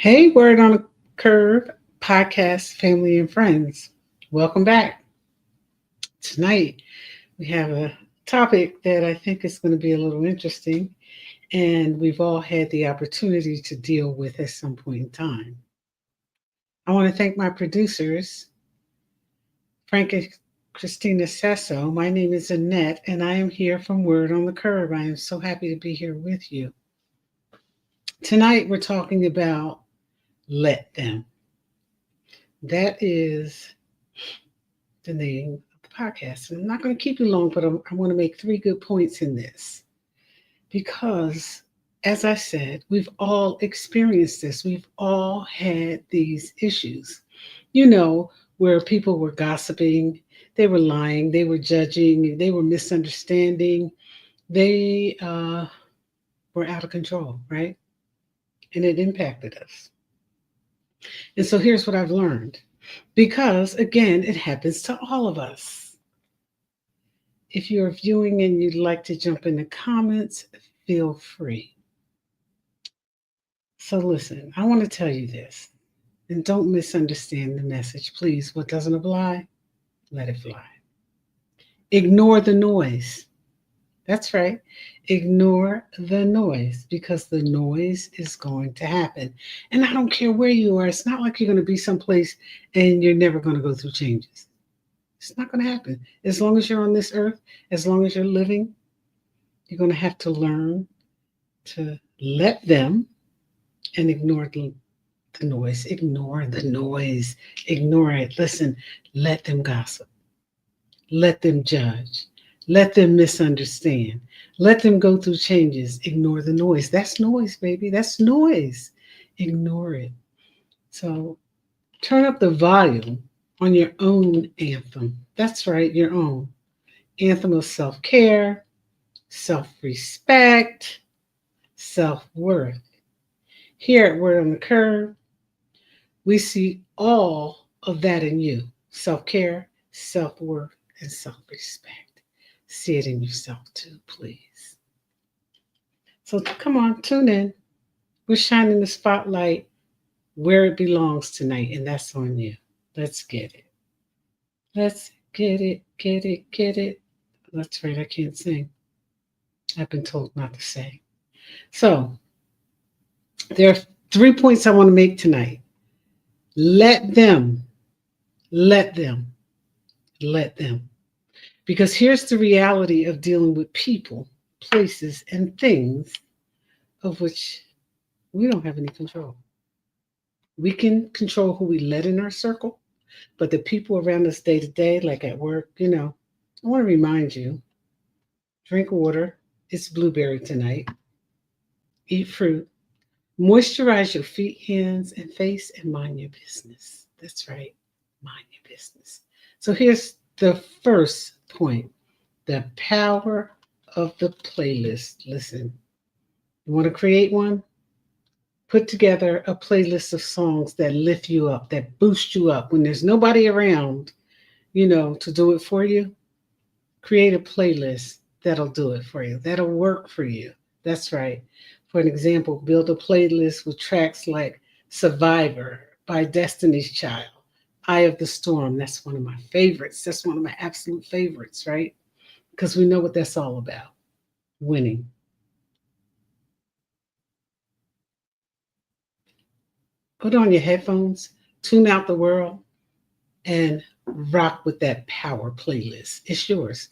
Hey, Word on a Curve podcast, family and friends. Welcome back. Tonight, we have a topic that I think is going to be a little interesting, and we've all had the opportunity to deal with at some point in time. I want to thank my producers, Frank and Christina Sesso. My name is Annette, and I am here from Word on the Curve. I am so happy to be here with you. Tonight, we're talking about let them. That is the name of the podcast. And I'm not going to keep you long, but I want to make three good points in this because, as I said, we've all experienced this. We've all had these issues, you know, where people were gossiping, they were lying, they were judging, they were misunderstanding, they were out of control, right? And it impacted us. And so here's what I've learned because, again, it happens to all of us. If you're viewing and you'd like to jump in the comments, feel free. So, listen, I want to tell you this, and don't misunderstand the message, please. What doesn't apply, let it fly. Ignore the noise. That's right. Ignore the noise because the noise is going to happen. And I don't care where you are, it's not like you're going to be someplace and you're never going to go through changes. It's not going to happen. As long as you're on this earth, as long as you're living, you're going to have to learn to let them and ignore the noise. Ignore the noise. Ignore it. Listen, let them gossip. Let them judge. Let them misunderstand. Let them go through changes. Ignore the noise. That's noise, baby. That's noise. Ignore it. So turn up the volume on your own anthem. That's right, your own anthem of self care, self respect, self worth. Here at Word on the Curve, we see all of that in you: self care, self worth, and self respect. See it in yourself too, please. So come on, tune in. We're shining the spotlight where it belongs tonight, and that's on you. Let's get it. Let's get it, get it, get it. That's right, I can't sing. I've been told not to sing. So, there are 3 points I want to make tonight. Let them, let them, let them. Because here's the reality of dealing with people, places, and things of which we don't have any control. We can control who we let in our circle, but the people around us day to day, like at work, I want to remind you, drink water. It's blueberry tonight. Eat fruit. Moisturize your feet, hands, and face, and mind your business. That's right. Mind your business. So here's the first point: the power of the playlist. Listen, you want to create one? Put together a playlist of songs that lift you up, that boost you up when there's nobody around, to do it for you. Create a playlist that'll do it for you, that'll work for you. That's right. For an example, build a playlist with tracks like Survivor by Destiny's Child, Eye of the Storm. That's one of my favorites. That's one of my absolute favorites, right? Because we know what that's all about: winning. Put on your headphones, tune out the world, and rock with that power playlist. It's yours.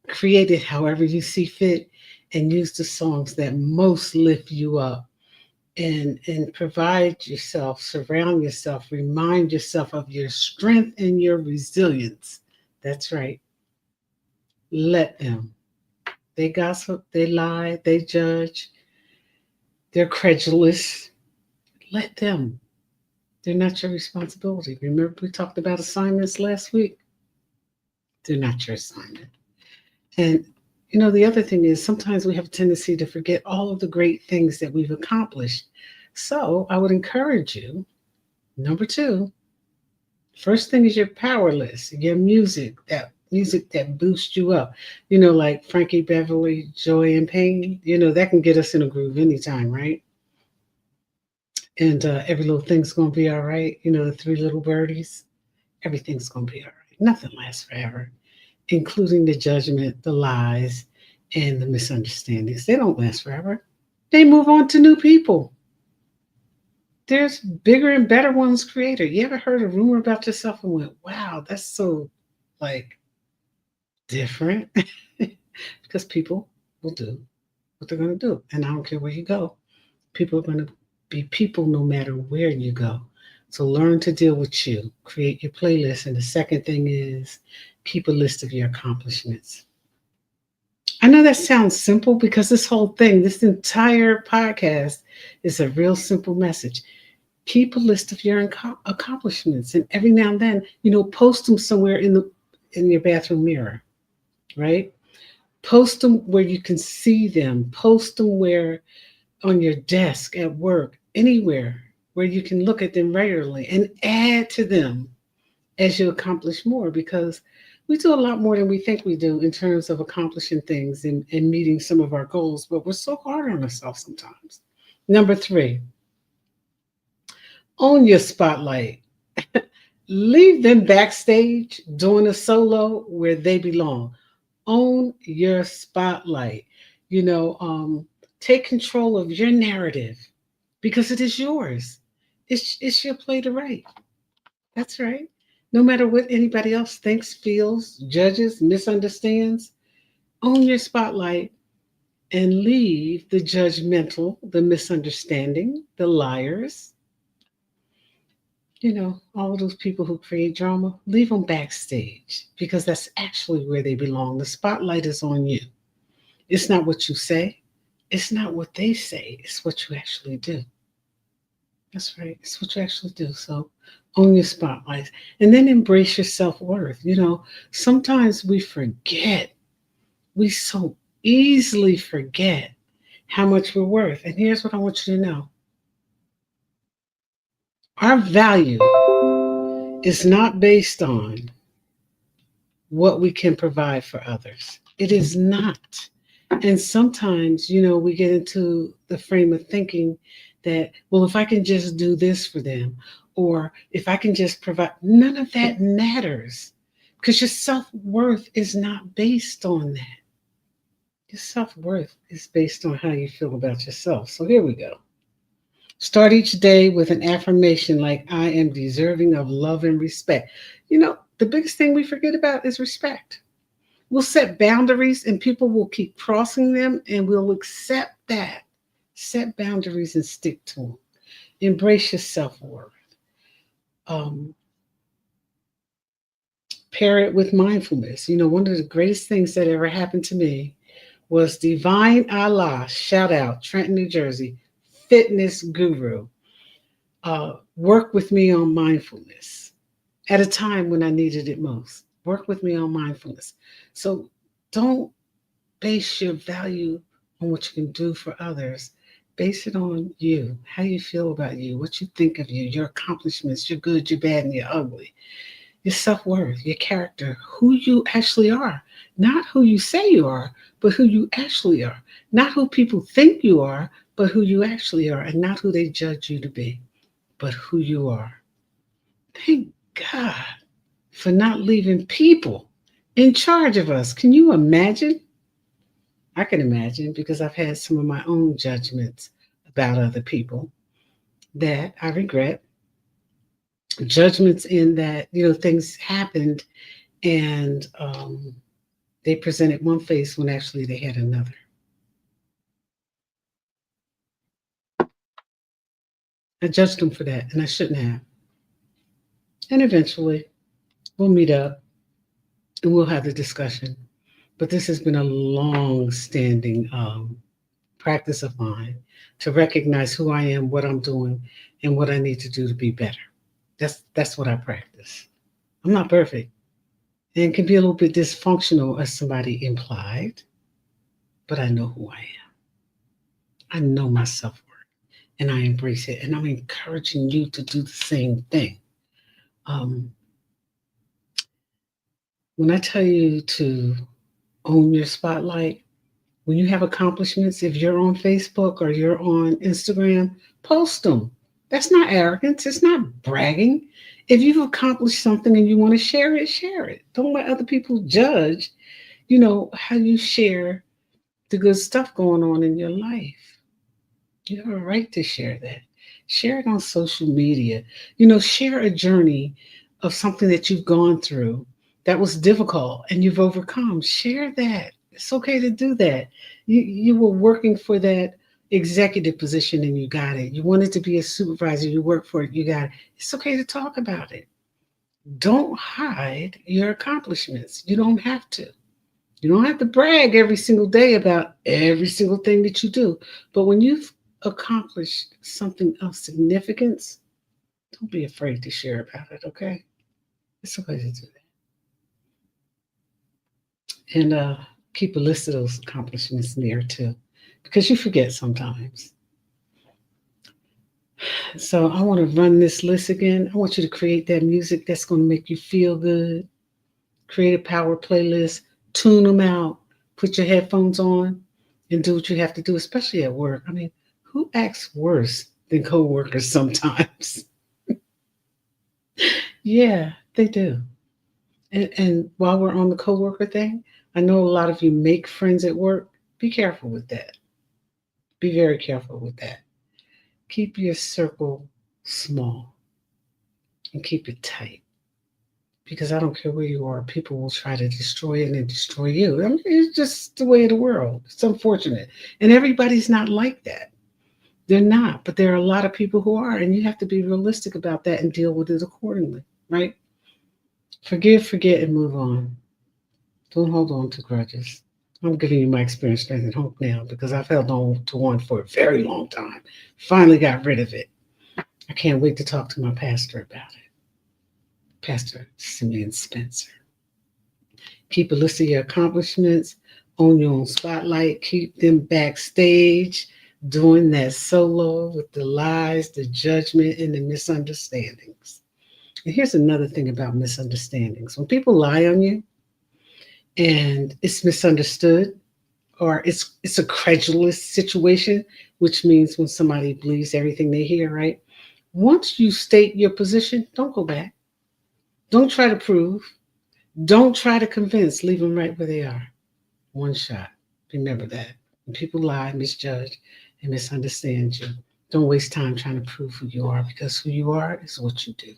Create it however you see fit and use the songs that most lift you up and provide yourself, surround yourself, remind yourself of your strength and your resilience. That's right. Let them. They gossip, they lie, they judge, they're credulous. Let them. They're not your responsibility. Remember, we talked about assignments last week? They're not your assignment. And the other thing is sometimes we have a tendency to forget all of the great things that we've accomplished. So I would encourage you, number two, first thing is your power list, your music that boosts you up. Like Frankie Beverly, Joy and Pain, that can get us in a groove anytime, right? and every little thing's going to be all right. You know, the three little birdies, everything's going to be all right. Nothing lasts forever, including the judgment, the lies, and the misunderstandings. They don't last forever. They move on to new people. There's bigger and better ones created. You ever heard a rumor about yourself and went, wow, that's so like different? Because people will do what they're going to do. And I don't care where you go. People are going to be people no matter where you go. So learn to deal with you. Create your playlist. And the second thing is keep a list of your accomplishments. I know that sounds simple because this whole thing, this entire podcast is a real simple message. Keep a list of your accomplishments, and every now and then, post them somewhere in your bathroom mirror, right? Post them where you can see them. Post them where on your desk, at work, anywhere where you can look at them regularly and add to them as you accomplish more, because we do a lot more than we think we do in terms of accomplishing things and meeting some of our goals, but we're so hard on ourselves sometimes. Number three, own your spotlight. Leave them backstage doing a solo where they belong. Own your spotlight. You know, take control of your narrative because it is yours. It's your play to write. That's right. No matter what anybody else thinks, feels, judges, misunderstands, own your spotlight and leave the judgmental, the misunderstanding, the liars, all of those people who create drama, leave them backstage because that's actually where they belong. The spotlight is on you. It's not what you say, it's not what they say, it's what you actually do. That's right, it's what you actually do. So own your spotlight and then embrace your self worth. Sometimes we forget, we so easily forget how much we're worth. And here's what I want you to know: our value is not based on what we can provide for others. It is not. And sometimes, we get into the frame of thinking that, well, if I can just do this for them, or if I can just provide, none of that matters because your self worth is not based on that. Your self worth is based on how you feel about yourself. So here we go. Start each day with an affirmation like, I am deserving of love and respect. The biggest thing we forget about is respect. We'll set boundaries and people will keep crossing them, and we'll accept that. Set boundaries and stick to them. Embrace your self worth. Um, pair it with mindfulness. One of the greatest things that ever happened to me was Divine Allah, shout out, Trenton, New Jersey, fitness guru, work with me on mindfulness at a time when I needed it most. Work with me on mindfulness. So don't base your value on what you can do for others. Base it on you, how you feel about you, what you think of you, your accomplishments, your good, your bad, and your ugly, your self worth, your character, who you actually are. Not who you say you are, but who you actually are. Not who people think you are, but who you actually are. And not who they judge you to be, but who you are. Thank God for not leaving people in charge of us. Can you imagine? I can imagine because I've had some of my own judgments about other people that I regret. Judgments in that, things happened and they presented one face when actually they had another. I judged them for that and I shouldn't have. And eventually we'll meet up and we'll have the discussion. But this has been a long standing practice of mine to recognize who I am, what I'm doing, and what I need to do to be better. That's what I practice. I'm not perfect and can be a little bit dysfunctional, as somebody implied, but I know who I am. I know my self worth and I embrace it. And I'm encouraging you to do the same thing. Um, when I tell you to own your spotlight, when you have accomplishments, if you're on Facebook or you're on Instagram, post them. That's not arrogance. It's not bragging. If you've accomplished something and you want to share it, share it. Don't let other people judge, how you share the good stuff going on in your life. You have a right to share that. Share it on social media. Share a journey of something that you've gone through that was difficult and you've overcome. Share that. It's okay to do that. You were working for that executive position and you got it. You wanted to be a supervisor, you worked for it, you got it. It's okay to talk about it. Don't hide your accomplishments. You don't have to. You don't have to brag every single day about every single thing that you do. But when you've accomplished something of significance, don't be afraid to share about it, okay? It's okay to do that. And keep a list of those accomplishments near too, because you forget sometimes. So I want to run this list again. I want you to create that music that's going to make you feel good. Create a power playlist, tune them out, put your headphones on, and do what you have to do, especially at work. I mean, who acts worse than coworkers sometimes? Yeah, they do. And while we're on the coworker thing, I know a lot of you make friends at work. Be careful with that. Be very careful with that. Keep your circle small and keep it tight. Because I don't care where you are, people will try to destroy it and destroy you. I mean, it's just the way of the world. It's unfortunate. And everybody's not like that. They're not, but there are a lot of people who are, and you have to be realistic about that and deal with it accordingly, right? Forgive, forget, and move on. Don't hold on to grudges. I'm giving you my experience, strength, and hope now because I've held on to one for a very long time. Finally got rid of it. I can't wait to talk to my pastor about it. Pastor Simeon Spencer. Keep a list of your accomplishments, own your own spotlight, keep them backstage, doing that solo with the lies, the judgment, and the misunderstandings. And here's another thing about misunderstandings. When people lie on you and it's misunderstood, or it's a credulous situation, which means when somebody believes everything they hear, right? Once you state your position, don't go back. Don't try to prove. Don't try to convince. Leave them right where they are. One shot. Remember that. When people lie, misjudge, and misunderstand you, don't waste time trying to prove who you are because who you are is what you do,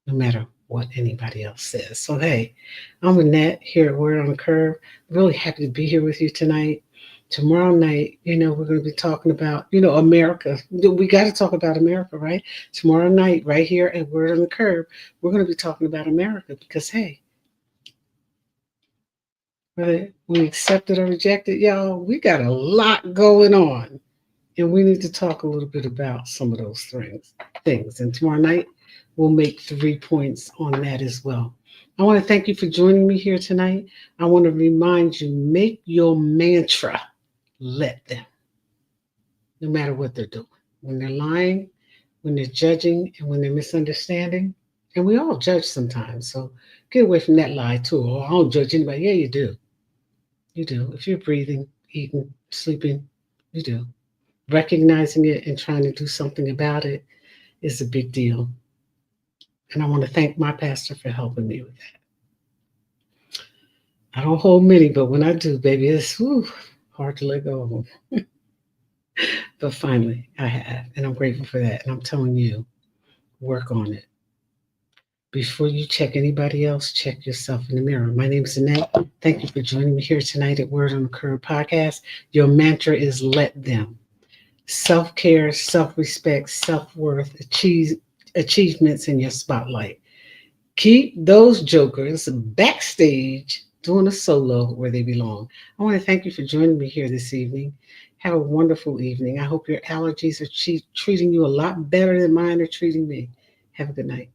no matter what anybody else says. So, hey, I'm Annette here at Word on the Curve. Really happy to be here with you tonight. Tomorrow night, we're going to be talking about, America. We got to talk about America, right? Tomorrow night, right here at Word on the Curve, we're going to be talking about America because, hey, whether we accept it or reject it, y'all, we got a lot going on. And we need to talk a little bit about some of those things. And tomorrow night, we'll make 3 points on that as well. I want to thank you for joining me here tonight. I want to remind you, make your mantra, let them, no matter what they're doing. When they're lying, when they're judging, and when they're misunderstanding. And we all judge sometimes. So get away from that lie too. Oh, I don't judge anybody. Yeah, you do. You do. If you're breathing, eating, sleeping, you do. Recognizing it and trying to do something about it is a big deal. And I want to thank my pastor for helping me with that. I don't hold many, but when I do, baby, it's hard to let go of them. But finally, I have, and I'm grateful for that. And I'm telling you, work on it. Before you check anybody else, check yourself in the mirror. My name is Annette. Thank you for joining me here tonight at Word on the Curve podcast. Your mantra is let them. Self care, self respect, self worth, achievements in your spotlight. Keep those jokers backstage doing a solo where they belong. I want to thank you for joining me here this evening. Have a wonderful evening. I hope your allergies are treating you a lot better than mine are treating me. Have a good night.